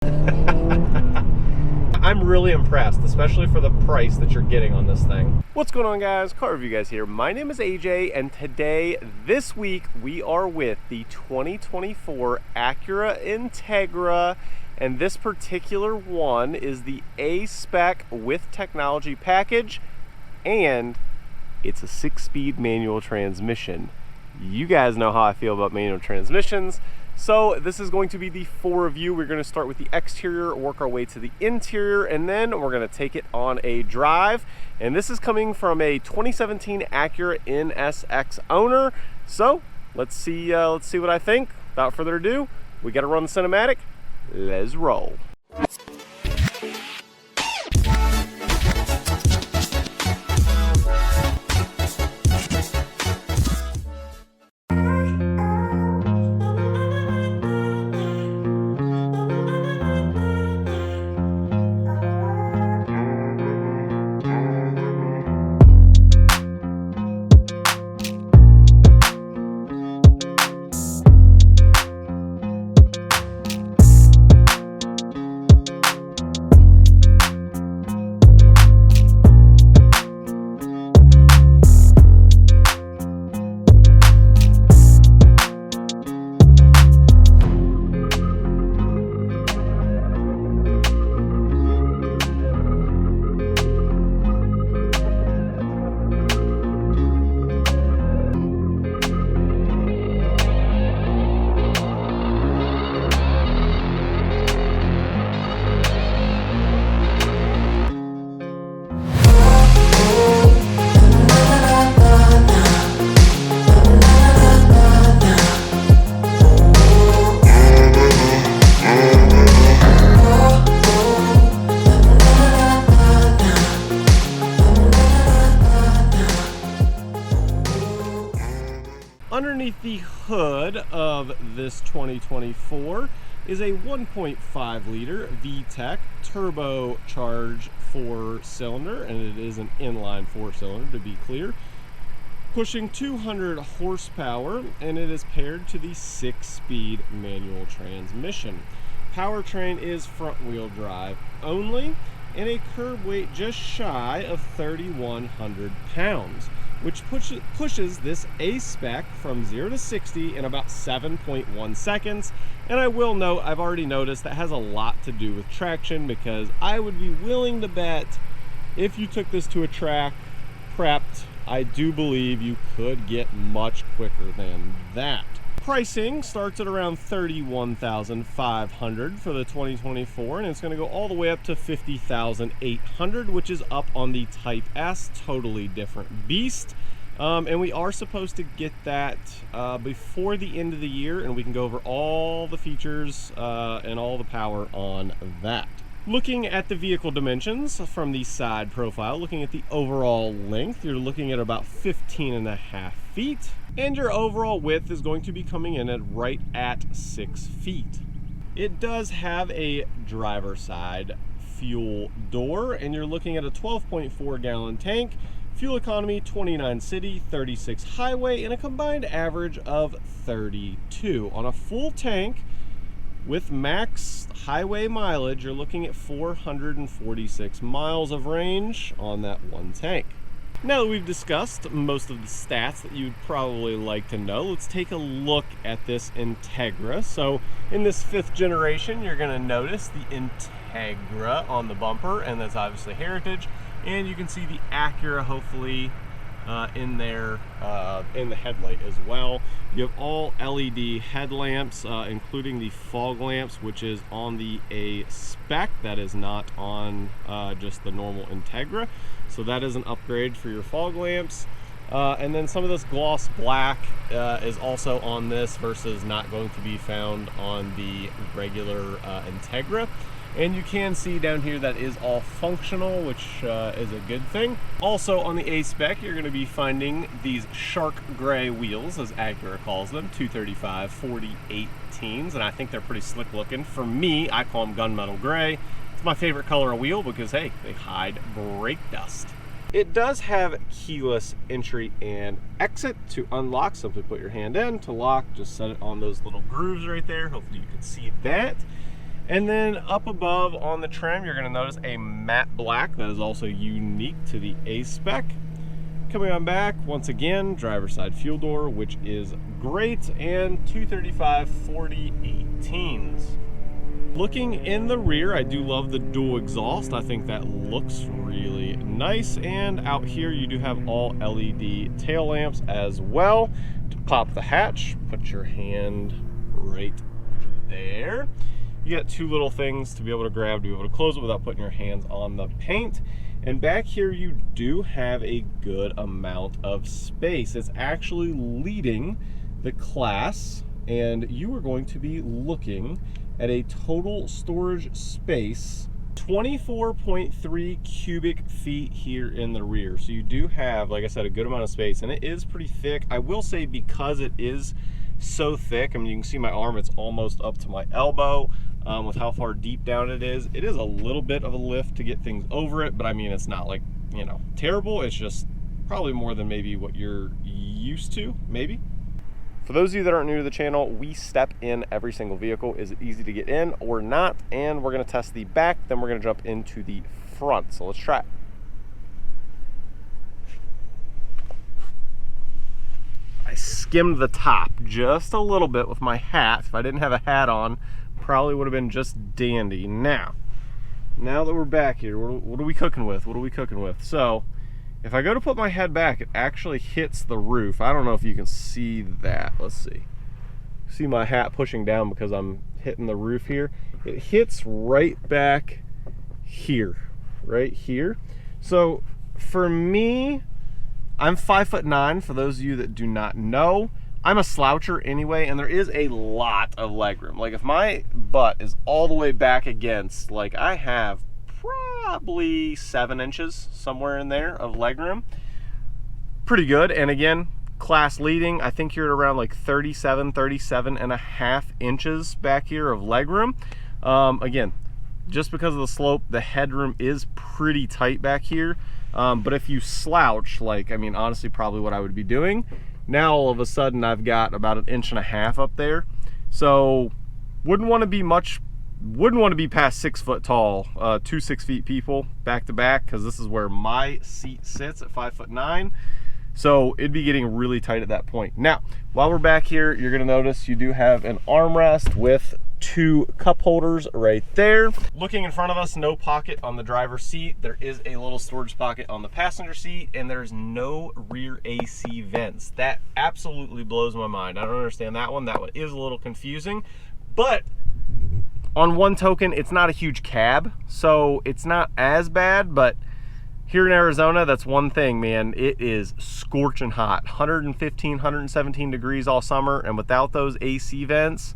I'm really impressed, especially for the price that you're getting on this thing. What's going on, guys? Car Review Guys here. My name is AJ, and today, this week, we are with the 2024 Acura Integra, and this particular one is the A-Spec with technology package, and it's a 6-speed manual transmission. You guys know how I feel about manual transmissions. So this is going to be the full review. We're going to start with the exterior, work our way to the interior, and then we're going to take it on a drive. And this is coming from a 2017 Acura NSX owner. So let's see what I think. Without further ado, we got to run the cinematic. Let's roll. Underneath the hood of this 2024 is a 1.5 liter VTEC turbocharged 4-cylinder, and it is an inline 4-cylinder to be clear, pushing 200 horsepower, and it is paired to the 6-speed manual transmission. Powertrain is front-wheel drive only, and a curb weight just shy of 3,100 pounds, which pushes this A-Spec from 0 to 60 in about 7.1 seconds. And I will note, I've already noticed that has a lot to do with traction, because I would be willing to bet if you took this to a track prepped, I do believe you could get much quicker than that. Pricing starts at around $31,500 for the 2024, and it's going to go all the way up to $50,800, which is up on the Type S, totally different beast. And we are supposed to get that before the end of the year, and we can go over all the features and all the power on that. Looking at the vehicle dimensions from the side profile, looking at the overall length, you're looking at about 15.5 feet, and your overall width is going to be coming in at right at 6 feet. It does have a driver side fuel door, and you're looking at a 12.4 gallon tank, fuel economy 29 city, 36 highway, and a combined average of 32. On a full tank with max highway mileage, you're looking at 446 miles of range on that one tank. Now that we've discussed most of the stats that you'd probably like to know, let's take a look at this Integra. So in this 5th generation, you're going to notice the Integra on the bumper, and that's obviously heritage. And you can see the Acura hopefully in there in the headlight as well. You have all LED headlamps, including the fog lamps, which is on the A-Spec. That is not on just the normal Integra. So that is an upgrade for your fog lamps. And then some of this gloss black is also on this versus not going to be found on the regular Integra. And you can see down here that is all functional, which is a good thing. Also on the A-Spec, you're going to be finding these shark gray wheels, as Acura calls them, 235 4018s, and I think they're pretty slick looking. For me, I call them gunmetal gray. It's my favorite color of wheel because, hey, they hide brake dust. It does have keyless entry and exit. To unlock, simply put your hand in. To lock, just set it on those little grooves right there. Hopefully you can see that. And then up above on the trim, you're gonna notice a matte black that is also unique to the A-Spec. Coming on back, once again, driver's side fuel door, which is great, and 235/40/18s. Looking in the rear, I do love the dual exhaust. I think that looks really nice. And out here, you do have all LED tail lamps as well. To pop the hatch, put your hand right there. You got two little things to be able to grab to be able to close it without putting your hands on the paint. And back here, you do have a good amount of space. It's actually leading the class, and you are going to be looking at a total storage space 24.3 cubic feet here in the rear. So you do have, like I said, a good amount of space, and it is pretty thick. I will say, because it is so thick, I mean, you can see my arm, it's almost up to my elbow. With how far deep down it is a little bit of a lift to get things over it, but I mean, it's not like, you know, terrible. It's just probably more than maybe what you're used to, maybe. For those of you that aren't new to the channel, we step in every single vehicle. Is it easy to get in or not? And we're gonna test the back, then we're gonna jump into the front. So let's try it. I skimmed the top just a little bit with my hat. If I didn't have a hat on, probably would have been just dandy. Now that we're back here, what are we cooking with? What are we cooking with? So if I go to put my head back, it actually hits the roof. I don't know if you can see that. Let's see. See my hat pushing down because I'm hitting the roof here. It hits right back here, right here. So for me, I'm 5'9", for those of you that do not know. I'm a sloucher anyway, and there is a lot of legroom. Like, if my butt is all the way back against, like, I have probably 7 inches somewhere in there of legroom. Pretty good. And again, class leading, I think you're at around like 37 and a half inches back here of legroom. Again, just because of the slope, the headroom is pretty tight back here. But if you slouch, like, I mean, honestly, probably what I would be doing, now all of a sudden I've got about 1.5 inches up there. So wouldn't want to be past 6 foot tall, 2 6 feet people back to back, because this is where my seat sits at 5'9". So it'd be getting really tight at that point. Now, while we're back here, you're gonna notice you do have an armrest with 2 cup holders right there. Looking in front of us, no pocket on the driver's seat. There is a little storage pocket on the passenger seat, and there's no rear AC vents. That absolutely blows my mind. I don't understand that one. That one is a little confusing, but on one token, it's not a huge cab, so it's not as bad. But here in Arizona, that's one thing, man. It is scorching hot, 115, 117 degrees all summer, and without those AC vents,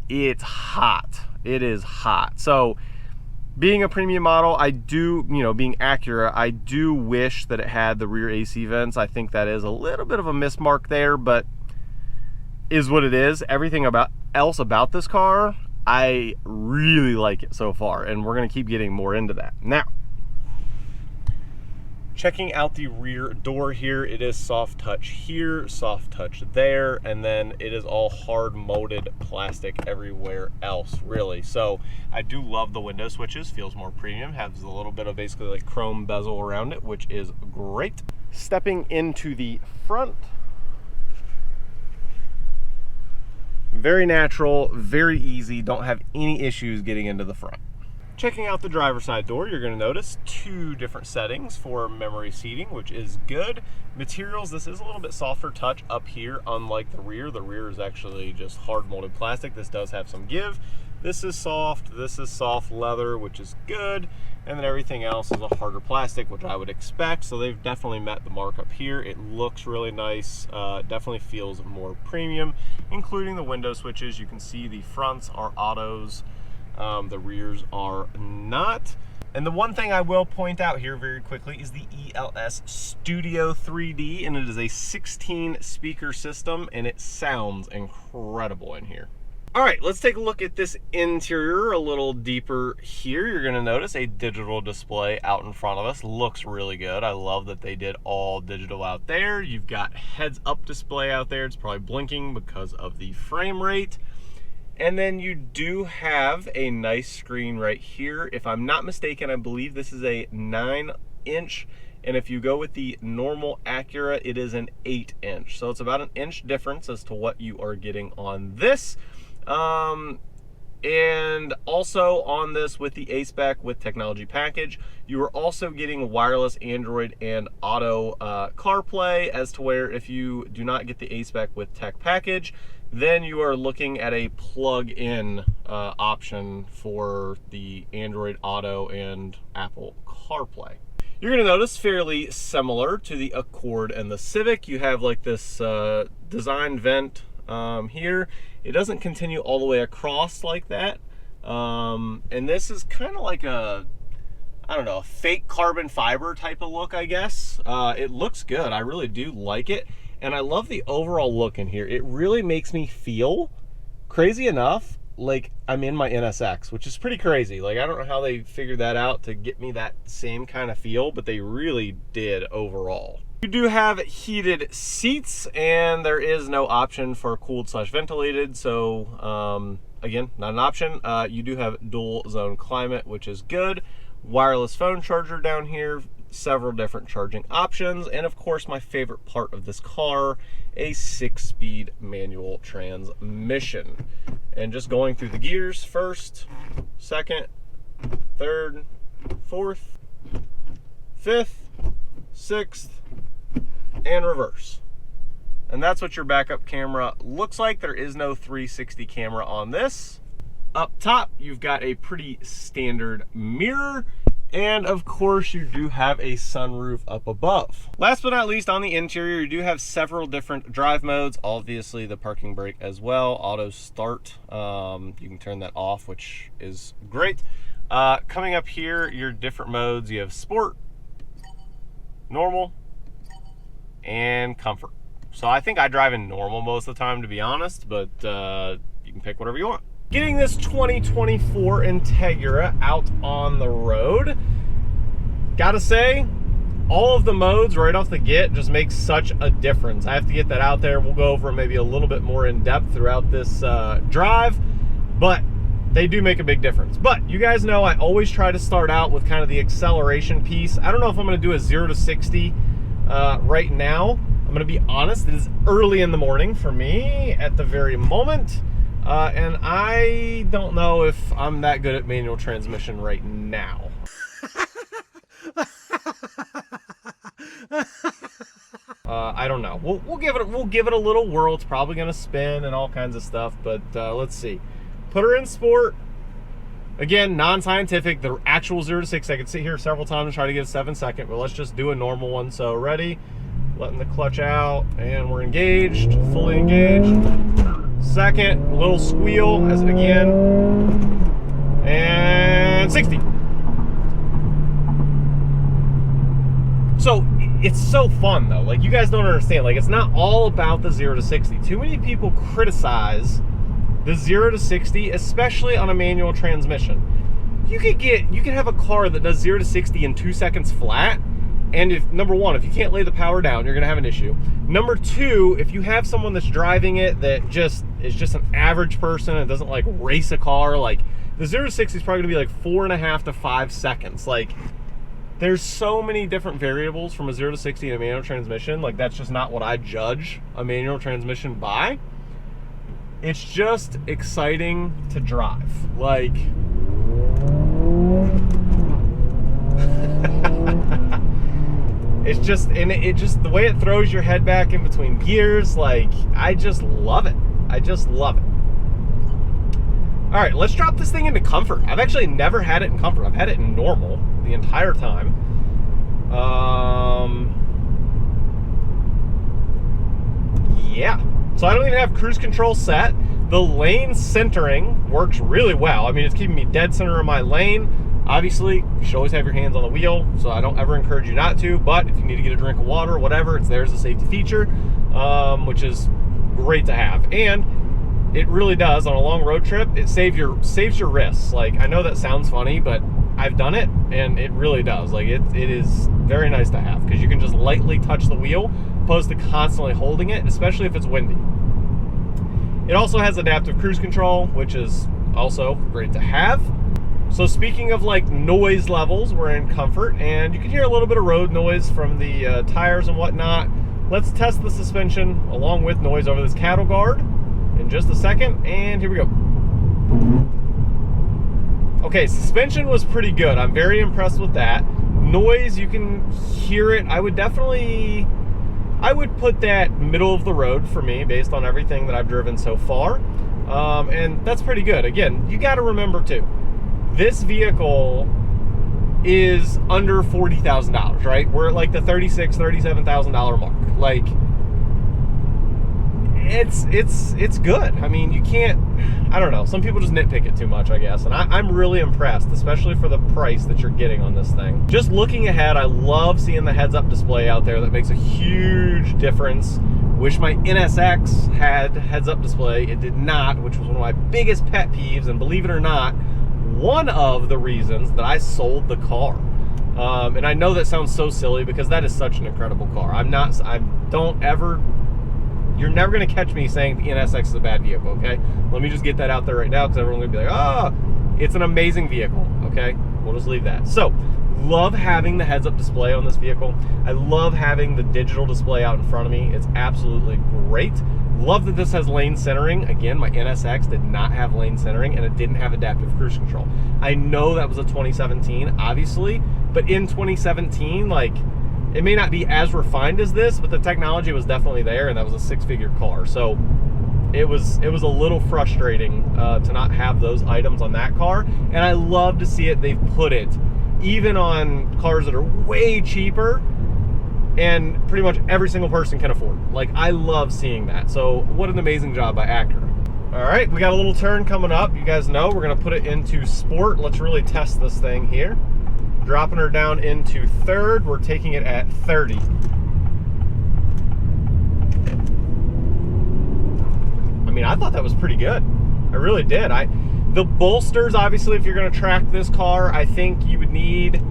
it's hot. It is hot. So being a premium model, I do, you know, being Acura, I do wish that it had the rear AC vents. I think that is a little bit of a mismark there, but is what it is. Everything else about this car, I really like it so far, and we're gonna keep getting more into that. Now, checking out the rear door here, it is soft touch here, soft touch there, and then it is all hard molded plastic everywhere else, really. So I do love the window switches, feels more premium, has a little bit of basically like chrome bezel around it, which is great. Stepping into the front, very natural, very easy, don't have any issues getting into the front. Checking out the driver's side door, you're going to notice 2 different settings for memory seating, which is good. Materials, this is a little bit softer touch up here, unlike the rear. The rear is actually just hard molded plastic. This does have some give. This is soft leather, which is good. And then everything else is a harder plastic, which I would expect. So they've definitely met the mark up here. It looks really nice, definitely feels more premium, including the window switches. You can see the fronts are autos. The rears are not. And the one thing I will point out here very quickly is the ELS Studio 3D, and it is a 16 speaker system, and it sounds incredible in here. All right, let's take a look at this interior a little deeper here. You're gonna notice a digital display out in front of us. Looks really good. I love that they did all digital out there. You've got heads up display out there. It's probably blinking because of the frame rate. And then you do have a nice screen right here. If I'm not mistaken, I believe this is a 9-inch. And if you go with the normal Acura, it is an 8-inch. So it's about an inch difference as to what you are getting on this. And also on this, with the A-Spec with technology package, you are also getting wireless Android and auto CarPlay, as to where if you do not get the A-Spec with tech package, then you are looking at a plug-in option for the Android Auto and Apple CarPlay. You're going to notice fairly similar to the Accord and the Civic. You have like this design vent here. It doesn't continue all the way across like that. And this is kind of like a, I don't know, a fake carbon fiber type of look, I guess. It looks good. I really do like it. And I love the overall look in here. It really makes me feel, crazy enough, like I'm in my NSX, which is pretty crazy. Like, I don't know how they figured that out to get me that same kind of feel, but they really did overall. You do have heated seats, and there is no option for cooled / ventilated, so again, not an option. You do have dual zone climate, which is good. Wireless phone charger down here, several different charging options, and of course my favorite part of this car, a 6-speed manual transmission. And just going through the gears, first, second, third, fourth, fifth, sixth, and reverse. And that's what your backup camera looks like. There is no 360 camera on this. Up top, you've got a pretty standard mirror. And of course, you do have a sunroof up above. Last but not least, on the interior, you do have several different drive modes. Obviously, the parking brake as well. Auto start. You can turn that off, which is great. Coming up here, your different modes. You have sport, normal, and comfort. So I think I drive in normal most of the time, to be honest, but you can pick whatever you want. Getting this 2024 Integra out on the road, gotta say, all of the modes right off the get just makes such a difference. I have to get that out there. We'll go over maybe a little bit more in depth throughout this drive, but they do make a big difference. But you guys know I always try to start out with kind of the acceleration piece. I don't know if I'm gonna do a 0 to 60 right now. I'm gonna be honest, it is early in the morning for me at the very moment. And I don't know if I'm that good at manual transmission right now. I don't know. We'll give it a little whirl. It's probably gonna spin and all kinds of stuff, but let's see. Put her in sport. Again, non-scientific. The actual 0 to 60. I could sit here several times and try to get a 7-second, but let's just do a normal one. So ready? Letting the clutch out, and we're engaged, fully engaged. Second, a little squeal as again, and 60. So it's so fun though. Like, you guys don't understand. Like, it's not all about the 0 to 60. Too many people criticize the 0 to 60, especially on a manual transmission. You could have a car that does 0 to 60 in 2 seconds flat. And if, number one, if you can't lay the power down, you're gonna have an issue. Number two, if you have someone that's driving it that is just an average person and doesn't like race a car, like the 0 to 60 is probably gonna be like 4.5 to 5 seconds. Like, there's so many different variables from a 0 to 60 in a manual transmission. Like, that's just not what I judge a manual transmission by. It's just exciting to drive. Like, it's just, and it just, the way it throws your head back in between gears, like, I just love it. I just love it. All right, let's drop this thing into comfort. I've actually never had it in comfort. I've had it in normal the entire time. Yeah, so I don't even have cruise control set. The lane centering works really well. I mean, it's keeping me dead center in my lane. Obviously, you should always have your hands on the wheel, so I don't ever encourage you not to, but if you need to get a drink of water or whatever, it's there as a safety feature, which is great to have. And it really does, on a long road trip, it saves your wrists. Like, I know that sounds funny, but I've done it, and it really does. Like, it is very nice to have, because you can just lightly touch the wheel, opposed to constantly holding it, especially if it's windy. It also has adaptive cruise control, which is also great to have. So speaking of like noise levels, we're in comfort, and you can hear a little bit of road noise from the tires and whatnot. Let's test the suspension along with noise over this cattle guard in just a second, and here we go. Okay, suspension was pretty good. I'm very impressed with that. Noise, you can hear it. I would put that middle of the road for me based on everything that I've driven so far. And that's pretty good. Again, you got to remember too, this vehicle is under $40,000, right? We're at like the $36,000, $37,000 mark. Like, it's good. I mean, you can't, I don't know, some people just nitpick it too much, I guess, and I'm really impressed, especially for the price that you're getting on this thing. Just looking ahead, I love seeing the heads-up display out there. That makes a huge difference. Wish my NSX had heads-up display. It did not, which was one of my biggest pet peeves, and believe it or not, one of the reasons that I sold the car. And I know that sounds so silly because that is such an incredible car. You're never going to catch me saying the NSX is a bad vehicle, okay? Let me just get that out there right now because everyone's going to be like, oh, it's an amazing vehicle, okay? We'll just leave that. So, love having the heads-up display on this vehicle. I love having the digital display out in front of me. It's absolutely great. Love that this has lane centering. Again, my NSX did not have lane centering, and it didn't have adaptive cruise control. I know that was a 2017, obviously, but in 2017, like, it may not be as refined as this, but the technology was definitely there, and that was a six-figure car. So it was a little frustrating to not have those items on that car. And I love to see it. They've put it even on cars that are way cheaper and pretty much every single person can afford. Like, I love seeing that. So what an amazing job by Acura. All right, we got a little turn coming up. You guys know we're gonna put it into sport. Let's really test this thing here. Dropping her down into third. We're taking it at 30. I mean, I thought that was pretty good. I really did. The bolsters, obviously, if you're going to track this car, I think you would need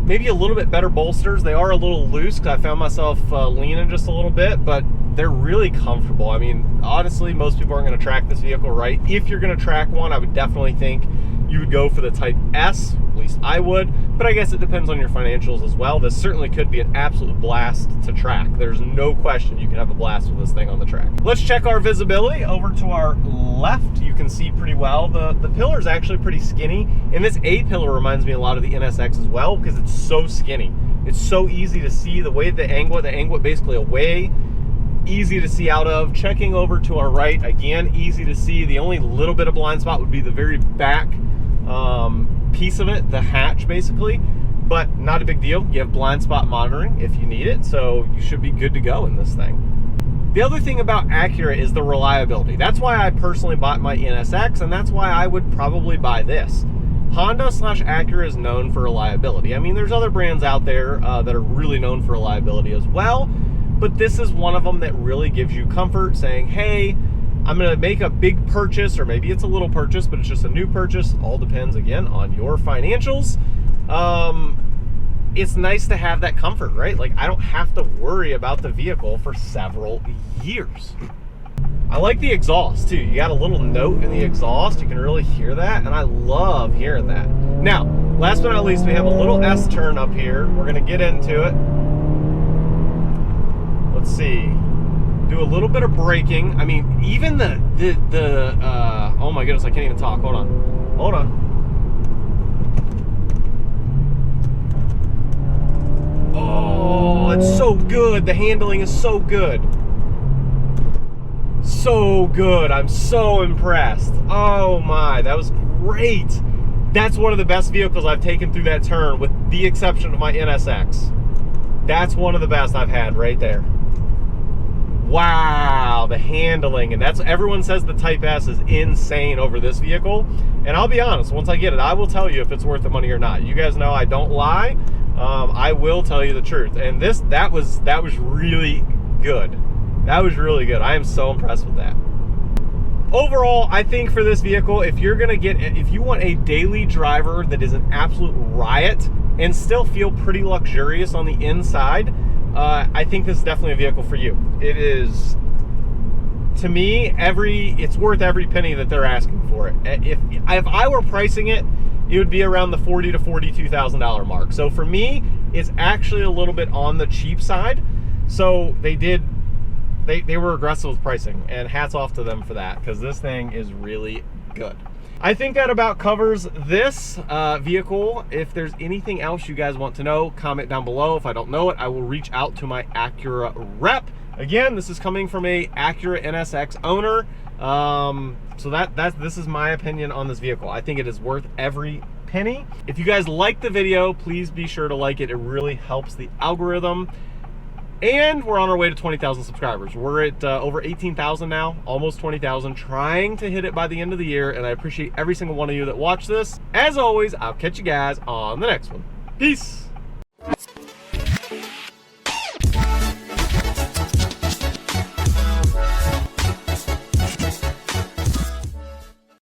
maybe a little bit better bolsters. They are a little loose because I found myself leaning just a little bit, but they're really comfortable. I mean, honestly, most people aren't going to track this vehicle right. If you're going to track one, I would definitely think you would go for the Type S, at least I would, but I guess it depends on your financials as well. This certainly could be an absolute blast to track. There's no question you can have a blast with this thing on the track. Let's check our visibility. Over to our left, you can see pretty well. The pillar is actually pretty skinny, and this A-pillar reminds me a lot of the NSX as well because it's so skinny. It's so easy to see the way they angle it basically away, easy to see out of. Checking over to our right, again, easy to see. The only little bit of blind spot would be the very back piece of it, the hatch basically, but not a big deal. You have blind spot monitoring if you need it, so you should be good to go in this thing. The other thing about Acura is the reliability. That's why I personally bought my NSX, and that's why I would probably buy this. Honda/Acura is known for reliability. I mean, there's other brands out there that are really known for reliability as well, but this is one of them that really gives you comfort, saying, hey, I'm going to make a big purchase, or maybe it's a little purchase, but it's just a new purchase. All depends, again, on your financials. It's nice to have that comfort, right? Like, I don't have to worry about the vehicle for several years. I like the exhaust, too. You got a little note in the exhaust. You can really hear that, and I love hearing that. Now, last but not least, we have a little S-turn up here. We're going to get into it. Let's see. Do a little bit of braking. I mean, even oh my goodness, I can't even talk. Hold on. Oh, it's so good. The handling is so good. So good. I'm so impressed. Oh my, that was great. That's one of the best vehicles I've taken through that turn, with the exception of my NSX. That's one of the best I've had right there. Wow, the handling, and that's, everyone says the Type S is insane over this vehicle, and I'll be honest, once I get it, I will tell you if it's worth the money or not. You guys know I don't lie. I will tell you the truth, and that was really good. That was really good. I am so impressed with that. Overall, I think for this vehicle, if you want a daily driver that is an absolute riot and still feel pretty luxurious on the inside, I think this is definitely a vehicle for you. It is to me, it's worth every penny that they're asking for it. If I were pricing it, it would be around the $40,000 to $42,000 mark. So for me, it's actually a little bit on the cheap side. So they were aggressive with pricing, and hats off to them for that, because this thing is really good. I think that about covers this vehicle. If there's anything else you guys want to know, comment down below. If I don't know it, I will reach out to my Acura rep. Again, this is coming from a Acura NSX owner. So this is my opinion on this vehicle. I think it is worth every penny. If you guys like the video, please be sure to like it. It really helps the algorithm. And we're on our way to 20,000 subscribers. We're at over 18,000 now, almost 20,000, trying to hit it by the end of the year. And I appreciate every single one of you that watch this. As always, I'll catch you guys on the next one. Peace.